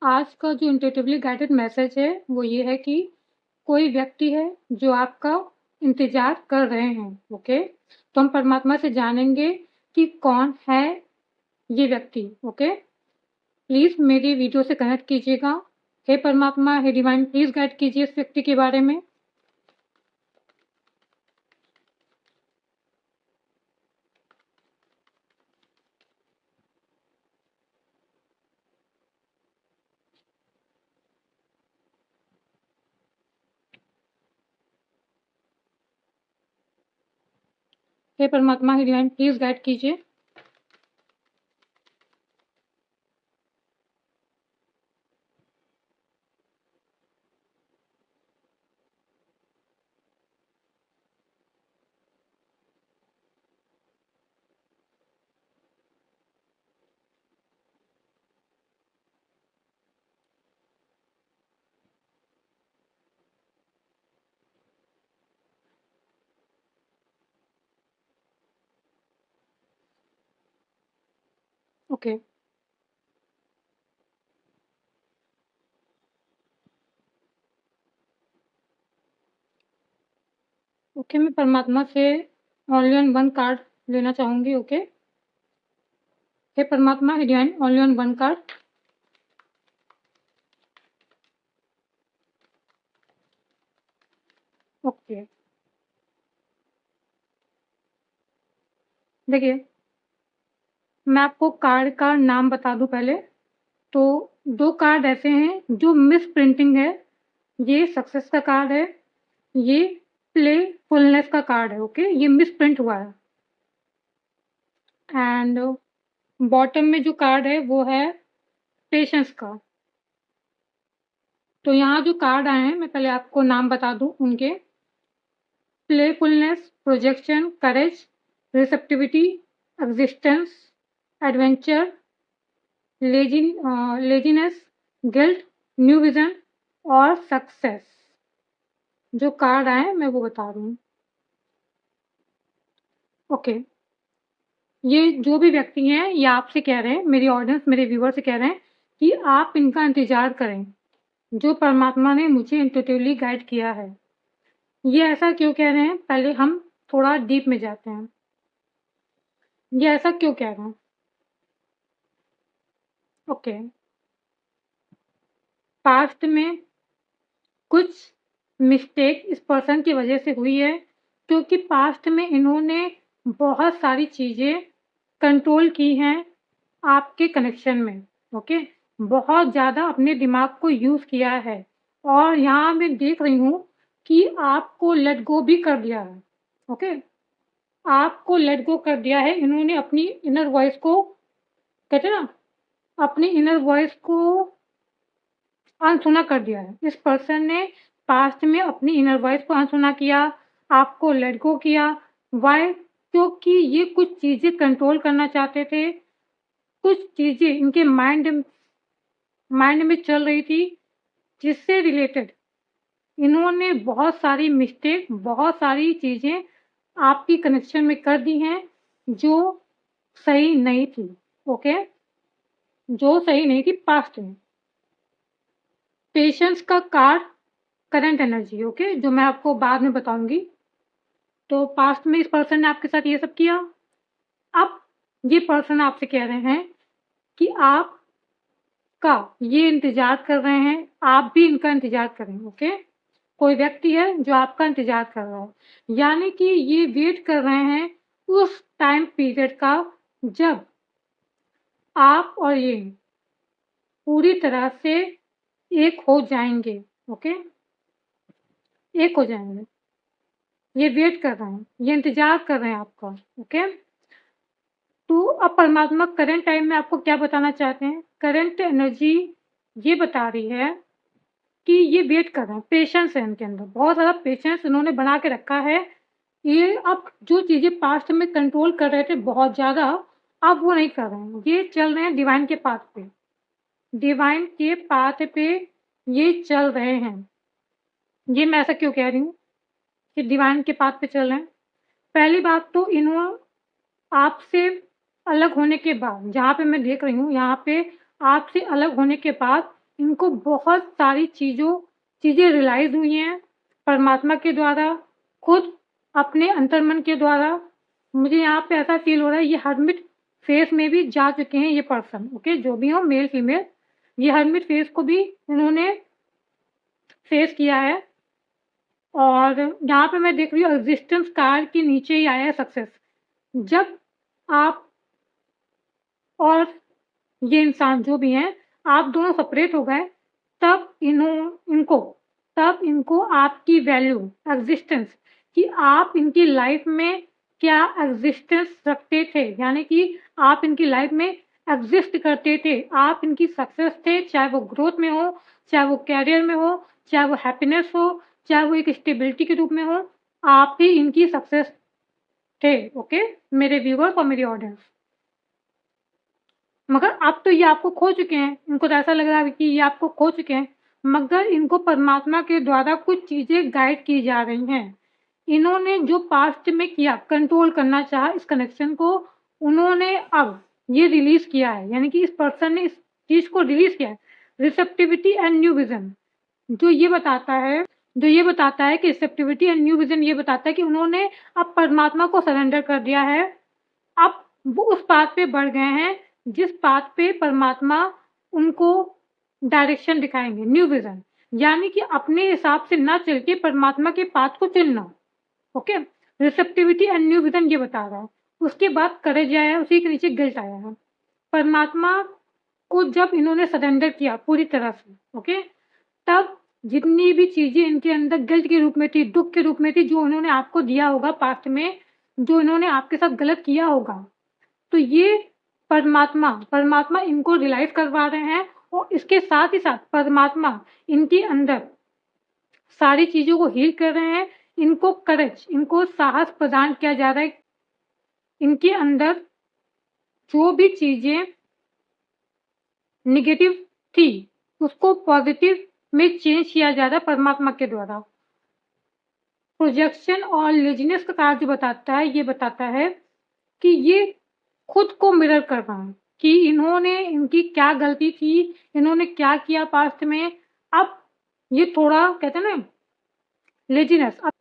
आज का जो इंट्यूटिवली गाइडेड मैसेज है वो ये है कि कोई व्यक्ति है जो आपका इंतजार कर रहे हैं। ओके, तो हम परमात्मा से जानेंगे कि कौन है ये व्यक्ति। ओके, प्लीज मेरी वीडियो से कनेक्ट कीजिएगा। हे परमात्मा, हे डिवाइन, प्लीज गाइड कीजिए इस व्यक्ति के बारे में। हे परमात्मा, हे डिवाइन, प्लीज गाइड कीजिए। ओके, ओके, मैं परमात्मा से ओनली ऑन वन कार्ड लेना चाहूंगी। ओके, हे परमात्मा, हे divine, only on one card. Okay, देखिए, मैं आपको कार्ड का नाम बता दूं पहले। तो 2 कार्ड ऐसे हैं जो मिस प्रिंटिंग है। ये सक्सेस का कार्ड है, ये प्लेफुलनेस का कार्ड है। ओके, ये मिस प्रिंट हुआ है। एंड बॉटम में जो कार्ड है वो है पेशेंस का। तो यहाँ जो कार्ड आए हैं मैं पहले आपको नाम बता दूं उनके। Playfulness, projection, courage, receptivity, existence, adventure, laziness, guilt, new vision और सक्सेस। जो कार्ड आए मैं वो बता रही हूँ। ओके, ये जो भी व्यक्ति हैं ये आपसे कह रहे हैं, मेरी ऑडियंस, मेरे व्यूअर से कह रहे हैं कि आप इनका इंतजार करें, जो परमात्मा ने मुझे इंट्यूटिवली गाइड किया है। ये ऐसा क्यों कह रहे हैं, पहले हम थोड़ा डीप में जाते हैं। ये ऐसा क्यों कह रहे हैं? ओके, पास्ट में कुछ मिस्टेक इस पर्सन की वजह से हुई है, क्योंकि पास्ट में इन्होंने बहुत सारी चीज़ें कंट्रोल की हैं आपके कनेक्शन में। ओके, बहुत ज़्यादा अपने दिमाग को यूज़ किया है और यहाँ मैं देख रही हूँ कि आपको लेट गो भी कर दिया है। ओके, आपको लेट गो कर दिया है इन्होंने, अपनी इनर वॉइस को, कहते हैं ना, अपनी इनर वॉइस को अनसुना कर दिया है। इस पर्सन ने पास्ट में अपनी इनर वॉइस को अनसुना किया, आपको लेट गो किया। व्हाई? क्योंकि ये कुछ चीज़ें कंट्रोल करना चाहते थे, कुछ चीज़ें इनके माइंड में चल रही थी, जिससे रिलेटेड इन्होंने बहुत सारी मिस्टेक, बहुत सारी चीज़ें आपकी कनेक्शन में कर दी हैं, जो सही नहीं थी। ओके, जो सही नहीं थी पास्ट में। पेशेंस का कार्ड करंट एनर्जी। ओके, जो मैं आपको बाद में बताऊंगी। तो पास्ट में इस पर्सन ने आपके साथ ये सब किया। अब ये पर्सन आपसे कह रहे हैं कि आप का ये इंतजार कर रहे हैं, आप भी इनका इंतजार करें। ओके, कोई व्यक्ति है जो आपका इंतजार कर रहा है, यानी कि ये वेट कर रहे हैं उस टाइम पीरियड का जब आप और ये पूरी तरह से एक हो जाएंगे। ओके, एक हो जाएंगे। ये वेट कर रहे हैं, ये इंतजार कर रहे हैं आपका। ओके, तो अब परमात्मा करंट टाइम में आपको क्या बताना चाहते हैं? करंट एनर्जी ये बता रही है कि ये वेट कर रहे हैं, पेशेंस है इनके अंदर, बहुत ज़्यादा पेशेंस इन्होंने बना के रखा है। ये अब जो चीज़ें पास्ट में कंट्रोल कर रहे थे बहुत ज़्यादा, अब वो नहीं कर रहे हैं। ये चल रहे हैं डिवाइन के पाथ पे, डिवाइन के पाथ पे ये चल रहे हैं। ये मैं ऐसा क्यों कह रही हूँ कि डिवाइन के पाथ पे चल रहे हैं? पहली बात तो इन्हों आपसे अलग होने के बाद, जहाँ पे मैं देख रही हूँ, यहाँ पे आपसे अलग होने के बाद इनको बहुत सारी चीज़ें रियलाइज़ हुई हैं परमात्मा के द्वारा, खुद अपने अंतर्मन के द्वारा। मुझे यहाँ पे ऐसा फ़ील हो रहा है ये हर्मिट फ़ेज़ में भी जा चुके हैं ये पर्सन, ओके? जो भी हो मेल फीमेल, ये हर्मिट फ़ेज़ को भी इन्होंने फ़ेस किया है। और यहाँ पे मैं देख रही हूँ एक्जिस्टेंस कार्ड के नीचे ही आया है सक्सेस। जब आप और ये इंसान जो भी हैं, आप दोनों सेपरेट हो गए, तब इनको तब इनको आपकी वैल्यू, एक्जिस्टेंस, कि आप इनकी लाइफ में क्या एक्जिस्टेंस रखते थे, यानी कि आप इनकी लाइफ में एग्जिस्ट करते थे, आप इनकी सक्सेस थे, चाहे वो ग्रोथ में हो, चाहे वो करियर में हो, चाहे वो हैप्पीनेस हो, चाहे वो एक स्टेबिलिटी के रूप में हो, आप ही इनकी सक्सेस थे, ओके? मेरे व्यूअर्स और मेरी ऑडियंस। मगर अब तो ये आपको खो चुके हैं, इनको तो ऐसा लग रहा है कि ये आपको खो चुके हैं, मगर इनको परमात्मा के द्वारा कुछ चीज़ें गाइड की जा रही हैं। इन्होंने जो पास्ट में किया, कंट्रोल करना चाहा इस कनेक्शन को, उन्होंने अब ये रिलीज़ किया है, यानी कि इस पर्सन ने इस चीज़ को रिलीज़ किया है। रिसेप्टिविटी एंड न्यू विज़न जो ये बताता है कि रिसेप्टिविटी एंड न्यू विज़न ये बताता है कि उन्होंने अब परमात्मा को सरेंडर कर दिया है। अब वो उस पाथ पे बढ़ गए हैं, जिस पाथ पे परमात्मा उनको डायरेक्शन दिखाएँगे, न्यू विज़न, यानी कि अपने हिसाब से ना चल के परमात्मा के पाथ को चुनना, okay? Receptivity and new vision ये बता रहा है। उसके बाद करेज आया है, उसी के नीचे गिल्ट आया है। परमात्मा को जब इन्होंने सरेंडर किया पूरी तरह से, ओके? तब जितनी भी चीज़ें इनके अंदर गिल्ट के रूप में थी, दुःख के रूप में थी, जो उन्होंने आपको दिया होगा पास्ट में, जो इन्होंने आपके साथ गलत किया होगा, तो ये परमात्मा इनको रियलाइज़ करवा रहे हैं, और इसके साथ ही साथ परमात्मा इनके अंदर सारी चीज़ों को हील कर रहे हैं। इनको करेज, इनको साहस प्रदान किया जा रहा है। इनके अंदर जो भी चीज़ें नेगेटिव थी, उसको पॉज़िटिव में चेंज किया जा रहा है परमात्मा के द्वारा। प्रोजेक्शन और लेज़ीनेस का कार्य जो बताता है, ये बताता है कि ये खुद को मिरर कर रहा है कि इन्होंने इनकी क्या गलती थी, इन्होंने क्या किया पास्ट में। अब ये थोड़ा कहते हैं ना लेज़ीनेस, अब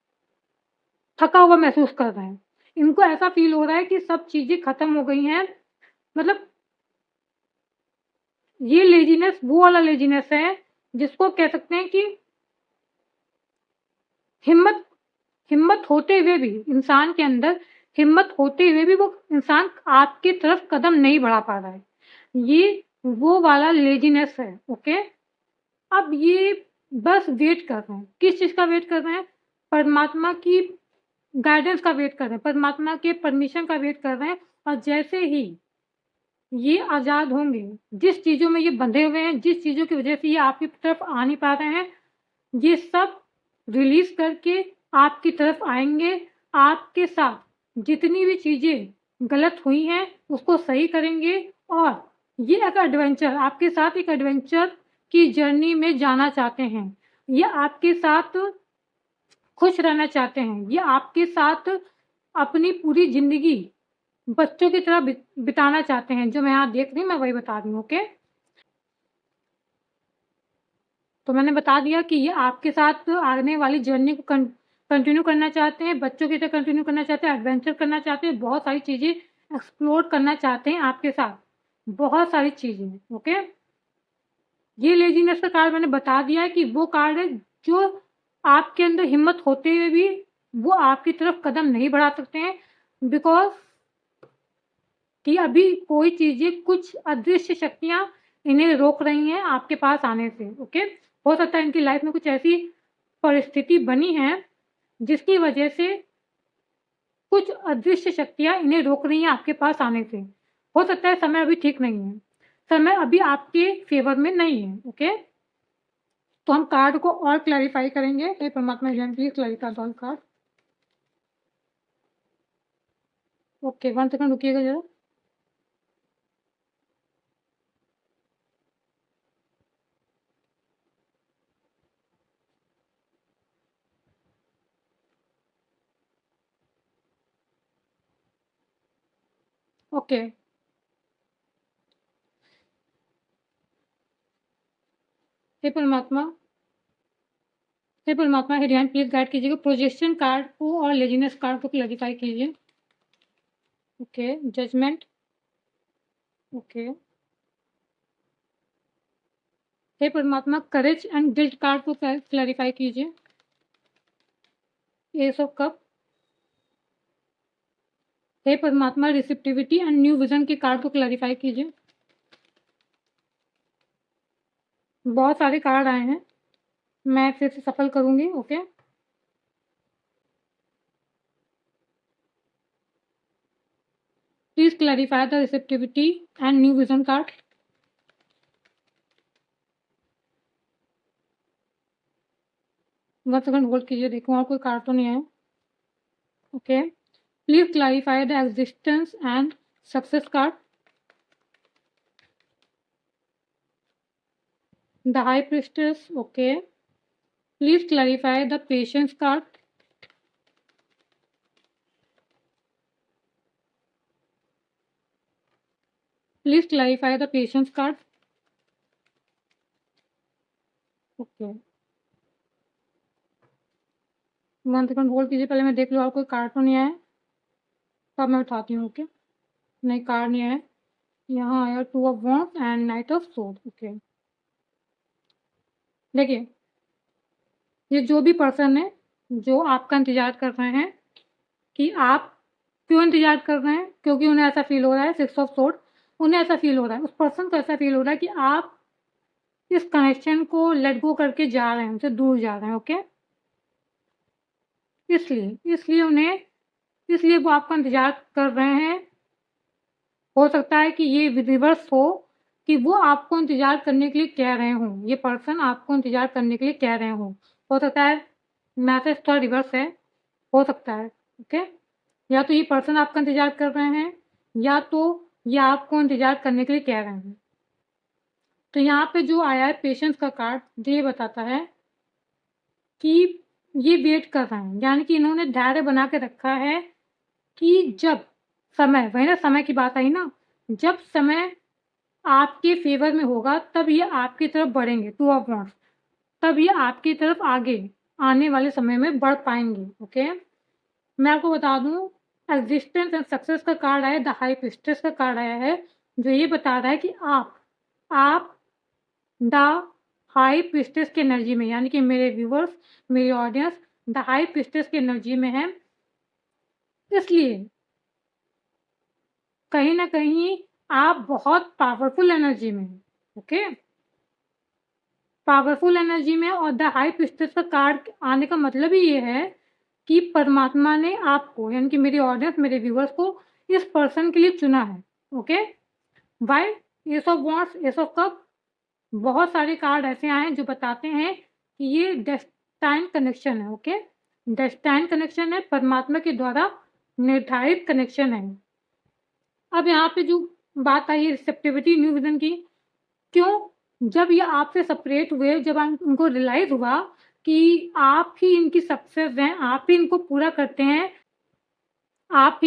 थका हुआ महसूस कर रहे हैं। इनको ऐसा फ़ील हो रहा है कि सब चीज़ें खत्म हो गई हैं। मतलब ये लेज़ीनेस वो वाला लेज़ीनेस है जिसको कह सकते हैं कि हिम्मत हिम्मत होते हुए भी इंसान के अंदर हिम्मत होते हुए भी वो इंसान आपकी तरफ कदम नहीं बढ़ा पा रहा है। ये वो वाला लेज़ीनेस है, ओके? अब ये बस वेट कर रहे हैं। किस चीज़ का वेट कर रहे हैं? परमात्मा की गाइडेंस का वेट कर रहे हैं, परमात्मा के परमिशन का वेट कर रहे हैं, और जैसे ही ये आज़ाद होंगे, जिस चीज़ों में ये बंधे हुए हैं, जिस चीज़ों की वज़ह से ये आपकी तरफ आ नहीं पा रहे हैं, ये सब रिलीज़ करके आपकी तरफ आएँगे। आपके साथ जितनी भी चीज़ें गलत हुई हैं, उसको सही करेंगे, और ये एक एडवेंचर आपके साथ एक एडवेंचर की जर्नी में जाना चाहते हैं। ये आपके साथ खुश रहना चाहते हैं। ये आपके साथ अपनी पूरी ज़िंदगी बच्चों की तरह बिताना चाहते हैं। जो मैं यहाँ देख रही हूँ, मैं वही बता रही हूँ, ओके? तो मैंने बता दिया कि ये आपके साथ आने वाली जर्नी को कंटिन्यू करना चाहते हैं, बच्चों की तरह कंटिन्यू करना चाहते हैं, एडवेंचर करना चाहते हैं, बहुत सारी चीज़ें एक्सप्लोर करना चाहते हैं आपके साथ, बहुत सारी चीज़ें, ओके? ये लेज़ीनेस का कार्ड मैंने बता दिया है कि वो कार्ड है जो आपके अंदर हिम्मत होते हुए भी वो आपकी तरफ कदम नहीं बढ़ा सकते हैं, बिकॉज़ कि अभी कोई चीज़ें, कुछ अदृश्य शक्तियाँ इन्हें रोक रही हैं आपके पास आने से, ओके? हो सकता है इनकी लाइफ़ में कुछ ऐसी परिस्थिति बनी है, जिसकी वजह से कुछ अदृश्य शक्तियाँ इन्हें रोक रही हैं आपके पास आने से। हो सकता है समय अभी ठीक नहीं है, समय अभी आपके फ़ेवर में नहीं है, ओके? तो हम कार्ड को और क्लैरिफ़ाई करेंगे। हे परमात्मा जन please clarify all card. Okay, 1 second रुकिएगा ज़रा। ओके। हे परमात्मा, हे परमात्मा, हे डिवाइन प्लीज़ गाइड कीजिएगा प्रोजेक्शन कार्ड को और लेज़ीनेस कार्ड को क्लैरिफ़ाई कीजिए। Okay, judgement, okay. हे परमात्मा, करेज एंड गिल्ट कार्ड को क्लैरिफ़ाई कीजिए। Ace of cup. हे परमात्मा, रिसेप्टिविटी एंड न्यू विज़न के कार्ड को क्लैरिफ़ाई कीजिए। बहुत सारे कार्ड आए हैं, मैं फिर से सफल करूँगी, okay. Please clarify the receptivity and new vision card. One second hold कीजिए, देखूँ और कोई कार्ड तो नहीं आया। Okay, please clarify the existence and success card. The high priestess, okay. Please clarify the patience card. Please clarify the patience card. Okay, one second hold कीजिए, पहले मैं देख लूँ और कोई कार्ड तो नहीं आया, तब मैं उठाती हूँ, ओके। नहीं, कार्ड नहीं आया। यहाँ आया two of wands and night of sword, okay. देखिए, ये जो भी पर्सन है जो आपका इंतज़ार कर रहे हैं कि आप क्यों इंतज़ार कर रहे हैं, क्योंकि उन्हें ऐसा फ़ील हो रहा है, सिक्स ऑफ सोर्ड, उन्हें ऐसा फ़ील हो रहा है, उस पर्सन को ऐसा फ़ील हो रहा है कि आप इस कनेक्शन को लेट गो करके जा रहे हैं, उनसे दूर जा रहे हैं, ओके। इसलिए वो आपका इंतज़ार कर रहे हैं। हो सकता है कि ये रिवर्स हो कि वो आपको इंतज़ार करने के लिए कह रहे हों, ये पर्सन आपको इंतज़ार करने के लिए कह रहे हों। हो सकता है मैसेज थोड़ा रिवर्स है, हो सकता है, ओके। या तो ये पर्सन आपका इंतज़ार कर रहे हैं या तो ये आपको इंतज़ार करने के लिए कह रहे हैं। तो यहाँ पे जो आया है पेशेंस का कार्ड, ये बताता है कि ये वेट कर रहे हैं, यानी कि इन्होंने धैर्य बना के रखा है कि जब समय, वही ना समय की बात आई ना, जब समय आपके फ़ेवर में होगा तब ये आपकी तरफ बढ़ेंगे, टू ऑफ वॉन्ड्स, तब ये आपकी तरफ आगे आने वाले समय में बढ़ पाएँगे, ओके। मैं आपको बता दूँ, एक्जिस्टेंस एंड सक्सेस का कार्ड आया है, द हाई प्रीस्टेस का कार्ड आया है, जो ये बता रहा है कि आप द हाई प्रीस्टेस की एनर्जी में, यानी कि मेरे व्यूअर्स, मेरी ऑडियंस द हाई प्रीस्टेस की एनर्जी में है, इसलिए कहीं न कहीं आप बहुत पावरफुल एनर्जी में हैं, ओके। पावरफुल एनर्जी में, और द हाई प्रीस्टेस का कार्ड आने का मतलब ही ये है कि परमात्मा ने आपको, यानी कि मेरी ऑडियंस, मेरे व्यूअर्स को इस पर्सन के लिए चुना है, okay. Why? S of wands, S of cup, बहुत सारे कार्ड ऐसे आए हैं जो बताते हैं कि ये डेस्टाइन कनेक्शन है, ओके। डेस्टाइन कनेक्शन है, परमात्मा के द्वारा निर्धारित कनेक्शन है। अब यहाँ पे जो बात आई है रिसेप्टिविटी न्यू विज़न की, क्यों? जब ये आपसे सेपरेट हुए, जब उनको रियलाइज़ हुआ कि आप ही इनकी सक्सेस हैं, आप ही इनको पूरा करते हैं, आप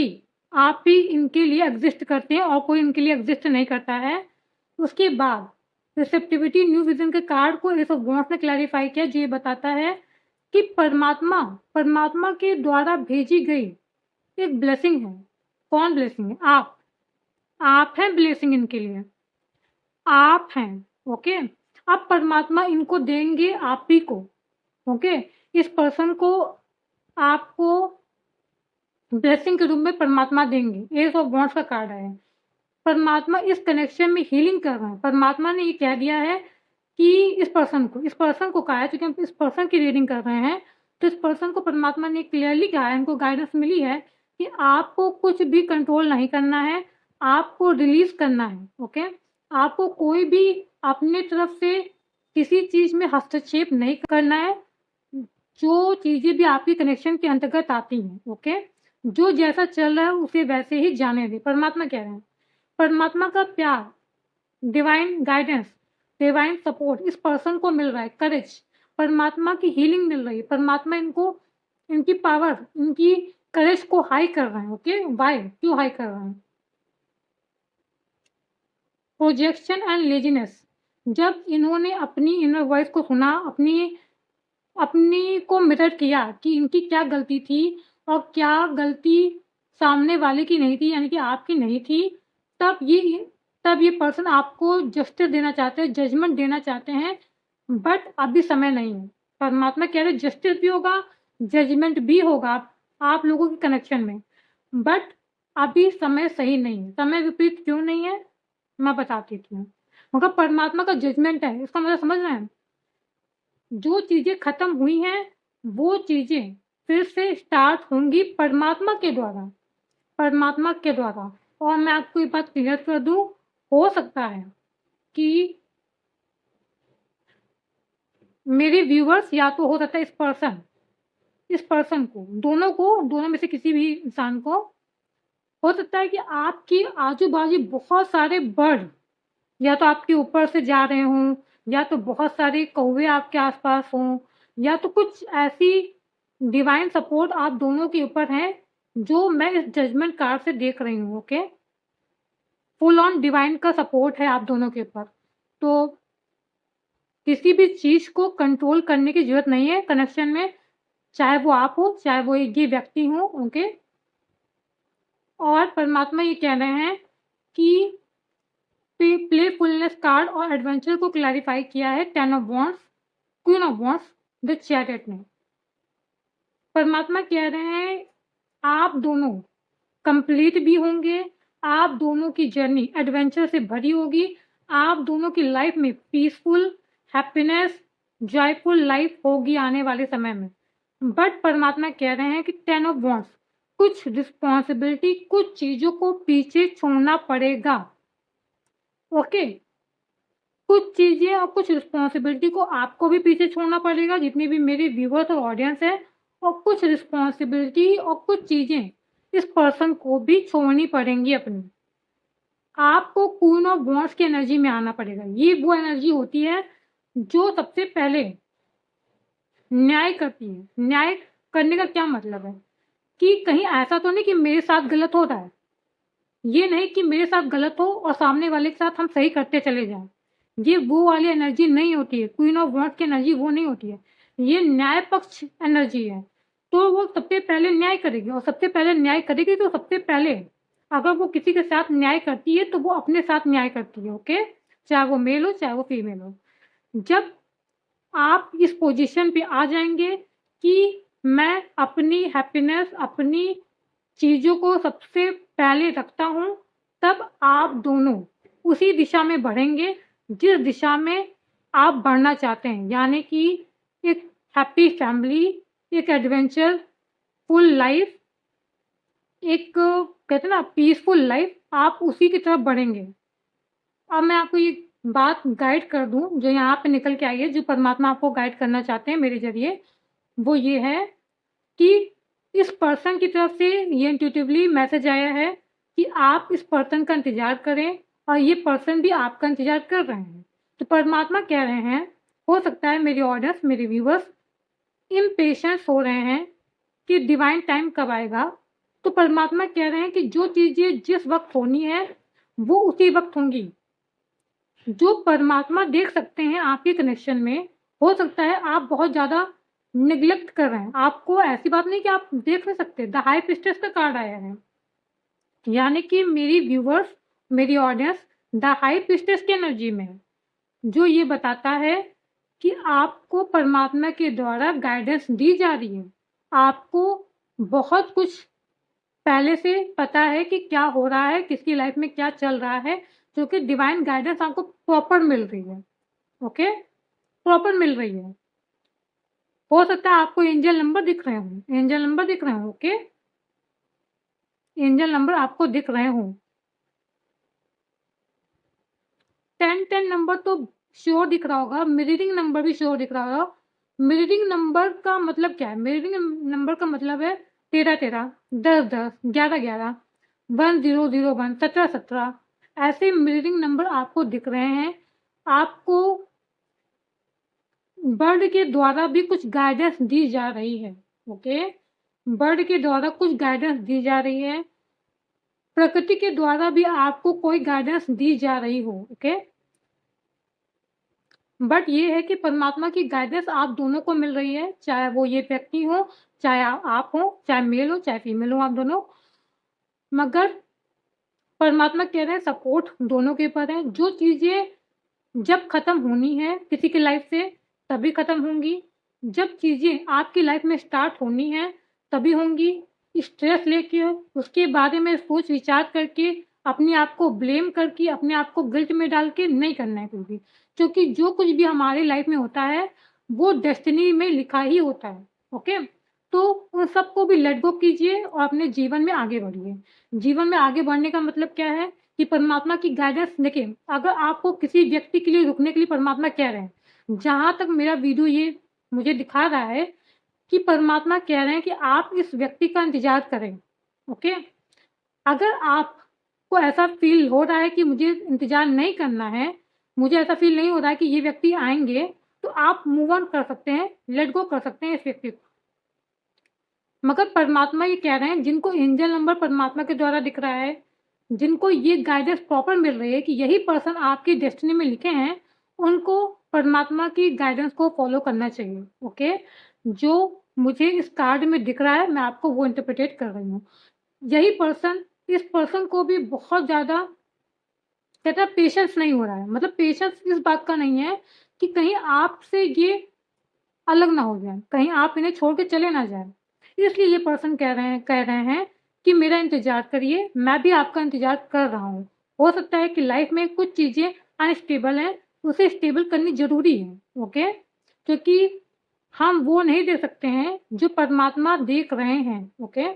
ही इनके लिए एग्ज़िस्ट करते हैं और कोई इनके लिए एग्ज़िस्ट नहीं करता है। उसके बाद रिसेप्टिविटी न्यू विज़न के कार्ड को एस ऑफ वॉन्ड्स ने क्लैरिफ़ाई किया, जो ये बताता है कि परमात्मा के द्वारा भेजी गई एक ब्लेसिंग है। कौन ब्लेसिंग है? आप हैं ब्लेसिंग इनके लिए, आप हैं, ओके। अब परमात्मा इनको देंगे आप ही को, ओके। इस पर्सन को आपको ब्लेसिंग के रूप में परमात्मा देंगे। एस ऑफ वॉन्ड्स का कार्ड है। परमात्मा इस कनेक्शन में हीलिंग कर रहे हैं। परमात्मा ने ये कह दिया है कि इस पर्सन को कहा है, क्योंकि हम इस पर्सन की रीडिंग कर रहे हैं, तो इस पर्सन को परमात्मा ने क्लियरली कहा है, इनको गाइडेंस मिली है कि आपको कुछ भी कंट्रोल नहीं करना है, आपको रिलीज़ करना है, ओके। आपको कोई भी अपने तरफ से किसी चीज़ में हस्तक्षेप नहीं करना है, जो चीज़ें भी आपकी कनेक्शन के अंतर्गत आती हैं, ओके। जो जैसा चल रहा है उसे वैसे ही जाने दें, परमात्मा कह रहे हैं। परमात्मा का प्यार, डिवाइन गाइडेंस, डिवाइन सपोर्ट इस पर्सन को मिल रहा है, करेज, परमात्मा की हीलिंग मिल रही है, परमात्मा इनको, इनकी पावर, इनकी करेज को हाई कर रहे हैं, ओके। व्हाई? क्यों हाई कर रहे हैं? प्रोजेक्शन एंड लेज़ीनेस, जब इन्होंने अपनी इनर वॉइस को सुना, अपनी को मिरर किया कि इनकी क्या गलती थी और क्या गलती सामने वाले की नहीं थी, यानी कि आपकी नहीं थी, तब ये पर्सन आपको जस्टिस देना चाहते हैं, जजमेंट देना चाहते हैं, बट अभी समय नहीं है। परमात्मा कह रहे जस्टिस भी होगा, जजमेंट भी होगा आप लोगों के कनेक्शन में, बट अभी समय सही नहीं है। समय विपरीत क्यों नहीं है, मैं बताती हूँ। मगर परमात्मा का जजमेंट है, इसका मतलब समझ रहे हैं? जो चीज़ें खत्म हुई हैं, वो चीज़ें फिर से स्टार्ट होंगी परमात्मा के द्वारा, परमात्मा के द्वारा। और मैं आपको एक बात क्लियर कर दूँ, हो सकता है कि मेरे व्यूअर्स या तो हो सकता है इस पर्सन को, दोनों में से किसी भी इंसान को, हो सकता है कि आपकी आजू-बाजू बहुत सारे बर्ड या तो आपके ऊपर से जा रहे हों, या तो बहुत सारे कौवे आपके आस-पास हों, या तो कुछ ऐसी डिवाइन सपोर्ट आप दोनों के ऊपर है, जो मैं इस जजमेंट कार्ड से देख रही हूँ, ओके? फुल ऑन डिवाइन का सपोर्ट है आप दोनों के ऊपर। तो किसी भी चीज़ को कंट्रोल करने की ज़रूरत नहीं है कनेक्शन में, चाहे वो आप हो, चाहे वो ये व्यक्ति हो, ओके? और परमात्मा ये कह रहे हैं कि प्लेफुलनेस कार्ड और एडवेंचर को क्लैरिफाई किया है 10 of wands, queen of wands, the chariot ने। परमात्मा कह रहे हैं आप दोनों कंप्लीट भी होंगे, आप दोनों की जर्नी एडवेंचर से भरी होगी, आप दोनों की लाइफ में पीसफुल, हैप्पीनेस, जॉयफुल लाइफ होगी आने वाले समय में। बट परमात्मा कह रहे हैं कि 10 ऑफ वॉन्ड्स, कुछ रिस्पॉन्सिबिलिटी, कुछ चीज़ों को पीछे छोड़ना पड़ेगा, ओके? कुछ चीज़ें और कुछ रिस्पॉन्सिबिलिटी को आपको भी पीछे छोड़ना पड़ेगा, जितने भी मेरे व्यूअर्स और ऑडियंस हैं, और कुछ रिस्पॉन्सिबिलिटी और कुछ चीज़ें इस पर्सन को भी छोड़नी पड़ेंगी अपनी। आपको क्वीन ऑफ वॉन्ड्स की एनर्जी में आना पड़ेगा। ये वो एनर्जी होती है जो सबसे पहले न्याय करती है। न्याय करने का क्या मतलब है कि कहीं ऐसा तो नहीं कि मेरे साथ गलत हो रहा है। ये नहीं कि मेरे साथ गलत हो और सामने वाले के साथ हम सही करते चले जाएँ। ये वो वाली एनर्जी नहीं होती है, क्वीन ऑफ वॉन्ड्स की एनर्जी वो नहीं होती है। ये न्याय पक्ष एनर्जी है। तो वो सबसे पहले न्याय करेगी, और सबसे पहले न्याय करेगी तो सबसे पहले अगर वो किसी के साथ न्याय करती है तो वो अपने साथ न्याय करती है, ओके? चाहे वो मेल हो, चाहे वो फीमेल हो। जब आप इस पोज़ीशन पे आ जाएँगे कि मैं अपनी हैप्पीनेस, अपनी चीज़ों को सबसे पहले रखता हूँ, तब आप दोनों उसी दिशा में बढ़ेंगे, जिस दिशा में आप बढ़ना चाहते हैं। यानी कि एक हैप्पी फैमिली, एक एडवेंचरफुल लाइफ़, एक कहते हैं ना पीसफुल लाइफ़, आप उसी की तरफ बढ़ेंगे। अब मैं आपको ये बात गाइड कर दूँ, जो यहाँ पे निकल के आई है, जो परमात्मा आपको गाइड करना चाहते हैं मेरे ज़रिए, वो ये है कि इस पर्सन की तरफ से ये इंट्यूटिवली मैसेज आया है कि आप इस पर्सन का इंतज़ार करें, और ये पर्सन भी आपका इंतज़ार कर रहे हैं। तो परमात्मा कह रहे हैं, हो सकता है मेरी ऑडियंस, मेरे व्यूअर्स इम्पेशेंस हो रहे हैं कि डिवाइन टाइम कब आएगा। तो परमात्मा कह रहे हैं कि जो चीज़ें जिस वक़्त होनी है, वो उसी वक़्त होंगी। जो परमात्मा देख सकते हैं आपके कनेक्शन में, हो सकता है आप बहुत ज़्यादा नेग्लेक्ट कर रहे हैं। आपको ऐसी बात नहीं कि आप देख नहीं सकते। द हाई प्रीस्टेस का कार्ड आया है, यानी कि मेरी व्यूअर्स, मेरी ऑडियंस द हाई प्रीस्टेस की एनर्जी में है, जो ये बताता है कि आपको परमात्मा के द्वारा गाइडेंस दी जा रही है। आपको बहुत कुछ पहले से पता है कि क्या हो रहा है, किसकी लाइफ में क्या चल रहा है, जो कि डिवाइन गाइडेंस आपको प्रॉपर मिल रही है, ओके? प्रॉपर मिल रही है। हो सकता है आपको एंजल नंबर दिख रहे हों, एंजल नंबर दिख रहे हों, ओके? एंजल नंबर आपको दिख रहे हों। 10-10 नंबर तो श्योर दिख रहा होगा, मिररिंग नंबर भी श्योर दिख रहा होगा। मिररिंग नंबर का मतलब क्या है? मिररिंग नंबर का मतलब है 13-13, 10-10, 11-11, 1001, 17-17, ऐसे मिररिंग नंबर आपको दिख रहे हैं। आपको बर्ड के द्वारा भी कुछ गाइडेंस दी जा रही है, ओके? बर्ड के द्वारा कुछ गाइडेंस दी जा रही है। प्रकृति के द्वारा भी आपको कोई गाइडेंस दी जा रही हो, ओके? बट ये है कि परमात्मा की गाइडेंस आप दोनों को मिल रही है, चाहे वो ये व्यक्ति हो, चाहे आप हो, चाहे मेल हो, चाहे फीमेल हो आप दोनों। मगर परमात्मा कह रहे हैं सपोर्ट दोनों के ऊपर है। जो चीज़ें जब ख़त्म होनी है किसी की लाइफ से तभी ख़त्म होंगी, जब चीज़ें आपकी लाइफ में स्टार्ट होनी है तभी होंगी। स्ट्रेस लेके उसके बारे में सोच विचार करके अपने आप को ब्लेम करके अपने आप को गिल्ट में डाल के नहीं करना है कुछ भी, क्योंकि जो कुछ भी हमारी लाइफ में होता है वो डेस्टिनी में लिखा ही होता है। ओके, तो उन सबको भी लेट गो कीजिए और अपने जीवन में आगे बढ़िए। जीवन में आगे बढ़ने का मतलब क्या है कि परमात्मा की गाइडेंस देखिए, अगर आपको किसी व्यक्ति के लिए रुकने के लिए परमात्मा कह रहे हैं, जहाँ तक मेरा वीडियो ये मुझे दिखा रहा है कि परमात्मा कह रहे हैं कि आप इस व्यक्ति का इंतज़ार करें, ओके? अगर आपको ऐसा फ़ील हो रहा है कि मुझे इंतज़ार नहीं करना है, मुझे ऐसा फ़ील नहीं हो रहा है कि ये व्यक्ति आएँगे, तो आप मूव ऑन कर सकते हैं, लेट गो कर सकते हैं इस व्यक्ति को। मगर परमात्मा ये कह रहे हैं जिनको एंजल नंबर परमात्मा के द्वारा दिख रहा है, जिनको ये गाइडेंस प्रॉपर मिल रही है कि यही पर्सन आपकी डेस्टिनी में लिखे हैं, उनको परमात्मा की गाइडेंस को फॉलो करना चाहिए, ओके? जो मुझे इस कार्ड में दिख रहा है, मैं आपको वो इंटरप्रेट कर रही हूँ। यही पर्सन इस पर्सन को भी बहुत ज़्यादा कहते हैं पेशेंस नहीं हो रहा है, मतलब पेशेंस इस बात का नहीं है कि कहीं आपसे ये अलग ना हो जाएँ, कहीं आप इन्हें छोड़ के चले ना जाएँ। इसलिए ये पर्सन कह रहे हैं कि मेरा इंतज़ार करिए, मैं भी आपका इंतज़ार कर रहा हूँ। हो सकता है कि लाइफ़ में कुछ चीज़ें अनस्टेबल हैं, उसे स्टेबल करनी ज़रूरी है, ओके? क्योंकि हम वो नहीं दे सकते हैं जो परमात्मा देख रहे हैं, ओके?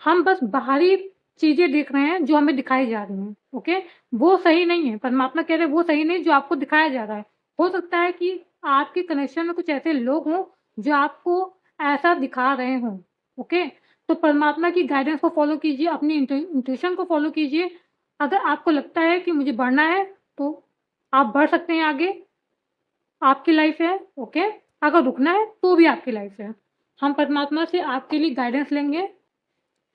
हम बस बाहरी चीज़ें देख रहे हैं जो हमें दिखाई जा रही हैं, ओके? वो सही नहीं है, परमात्मा कह रहे हैं वो सही नहीं जो आपको दिखाया जा रहा है। हो सकता है कि आपके कनेक्शन में कुछ ऐसे लोग हों जो आपको ऐसा दिखा रहे हों, ओके? तो परमात्मा की गाइडेंस को फ़ॉलो कीजिए, अपनी इंट्यूशन को फ़ॉलो कीजिए। अगर आपको लगता है कि मुझे बढ़ना है, तो आप बढ़ सकते हैं आगे, आपकी लाइफ़ है, ओके? अगर रुकना है, तो भी आपकी लाइफ़ है। हम परमात्मा से आपके लिए गाइडेंस लेंगे।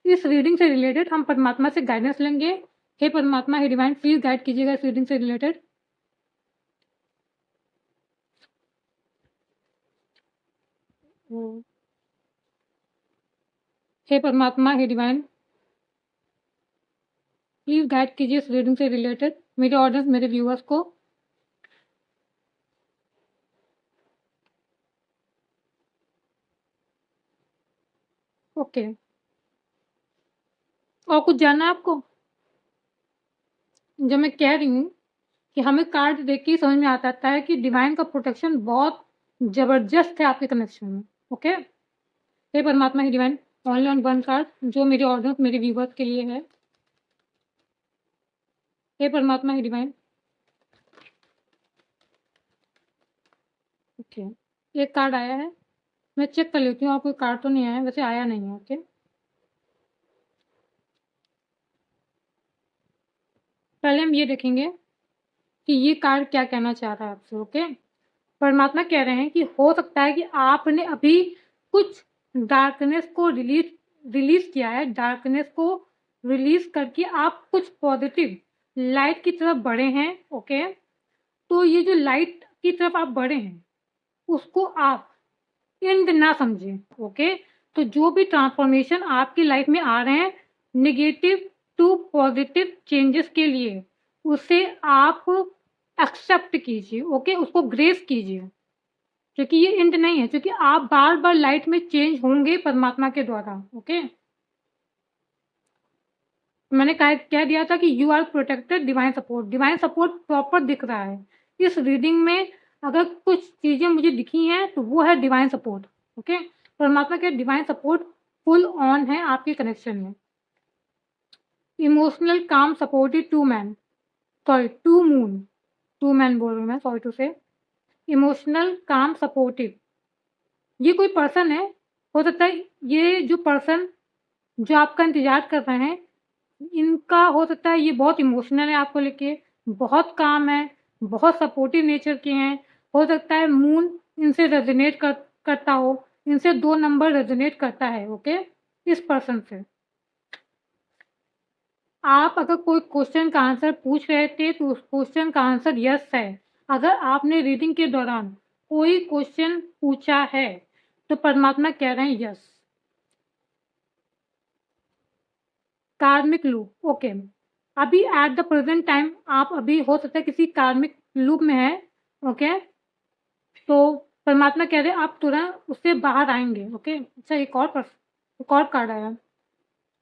इस रीडिंग से रिलेटेड हम परमात्मा से गाइडेंस लेंगे। हे परमात्मा, हे डिवाइन, प्लीज़ गाइड कीजिएगा इस रीडिंग से रिलेटेड। हे परमात्मा, हे डिवाइन, प्लीज़ गाइड कीजिए इस रीडिंग से रिलेटेड मेरे ऑडियंस, मेरे व्यूअर्स को। ओके, और कुछ जानना है आपको? जो मैं कह रही हूँ कि हमें कार्ड देख के ही समझ में आता है कि डिवाइन का प्रोटेक्शन बहुत ज़बरदस्त है आपके कनेक्शन में, ओके? हे परमात्मा, हे divine, only on one card जो मेरे ऑडियंस, मेरे व्यूअर्स के लिए है। हे परमात्मा, हे डिवाइन, ओके, एक कार्ड आया है। मैं चेक कर लेती हूँ और कोई कार्ड तो नहीं आया, वैसे आया नहीं है, ओके? पहले हम ये देखेंगे कि ये कार्ड क्या कहना चाह रहा है आपसे, ओके? परमात्मा कह रहे हैं कि हो सकता है कि आपने अभी कुछ डार्कनेस को रिलीज़ किया है, डार्कनेस को रिलीज़ करके आप कुछ पॉज़िटिव लाइट की तरफ बढ़े हैं, ओके? तो ये जो लाइट की तरफ आप बढ़े हैं, उसको आप एंड ना समझें, ओके? तो जो भी ट्रांसफॉर्मेशन आपकी लाइफ में आ रहे हैं, नेगेटिव टू पॉजिटिव चेंजेस के लिए, उसे आप एक्सेप्ट कीजिए, ओके? उसको ग्रेस कीजिए, क्योंकि ये एंड नहीं है, क्योंकि आप बार-बार लाइफ में चेंज होंगे परमात्मा के द्वारा, ओके? मैंने कह दिया था कि you are protected, divine support proper दिख रहा है। इस रीडिंग में अगर कुछ चीज़ें मुझे दिखी हैं, तो वो है डिवाइन सपोर्ट, ओके? परमात्मा के डिवाइन सपोर्ट फुल ऑन है आपके कनेक्शन में। इमोशनल काम सपोर्टेड टू मैन बोल रही हूँ मैं, सॉरी टू से। इमोशनल काम सपोर्टिव, ये कोई पर्सन है, हो सकता है ये जो पर्सन जो आपका इंतज़ार कर रहे हैं, इनका हो सकता है ये बहुत इमोशनल है आपको लेके, बहुत काम है, बहुत सपोर्टिव नेचर के हैं। हो सकता है मून इनसे रेज़ोनेट करता हो, इनसे 2 नंबर रेज़ोनेट करता है, ओके? इस पर्सन से। आप अगर कोई क्वेश्चन का आंसर पूछ रहे थे, तो उस क्वेश्चन का आंसर यस है। अगर आपने रीडिंग के दौरान कोई क्वेश्चन पूछा है तो परमात्मा कह रहे हैं यस। कार्मिक लूप, ओके। अभी एट द प्रेजेंट टाइम आप अभी हो सकता है किसी कार्मिक लूप में है, ओके। तो परमात्मा कह रहे हैं आप तुरंत उससे बाहर आएंगे, ओके। अच्छा, एक और कार्ड आया।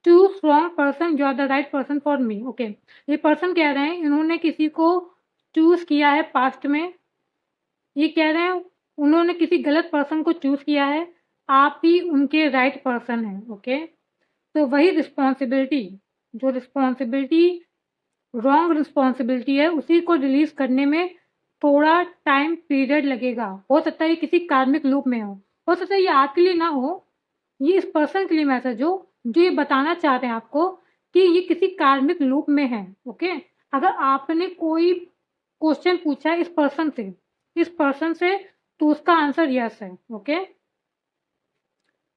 Choose wrong person, you are the right person for me, okay. ये पर्सन कह रहे हैं इन्होंने किसी को चूज किया है पास्ट में। ये कह रहे हैं उन्होंने किसी गलत पर्सन को चूज किया है, आप ही उनके राइट पर्सन हैं, ओके। तो वही रिस्पॉन्सिबिलिटी, जो रिस्पॉन्सिबिलिटी रॉन्ग रिस्पॉन्सिबिलिटी है, उसी को रिलीज करने में थोड़ा टाइम पीरियड लगेगा। हो सकता है ये किसी कार्मिक लूप में हो सकता है ये आपके लिए ना हो, ये इस पर्सन के लिए मैसेज हो जो ये बताना चाहते हैं आपको कि ये किसी कार्मिक लूप में है, ओके। अगर आपने कोई क्वेश्चन पूछा है इस पर्सन से तो उसका आंसर यस है, ओके।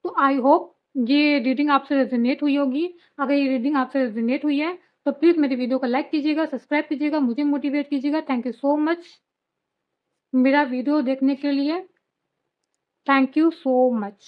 तो आई होप ये रीडिंग आपसे रेजोनेट हुई होगी। अगर ये रीडिंग आपसे रेजोनेट हुई है तो प्लीज़ मेरी वीडियो को लाइक कीजिएगा, सब्सक्राइब कीजिएगा, मुझे मोटिवेट कीजिएगा। थैंक यू सो मच मेरा वीडियो देखने के लिए। Thank you so much.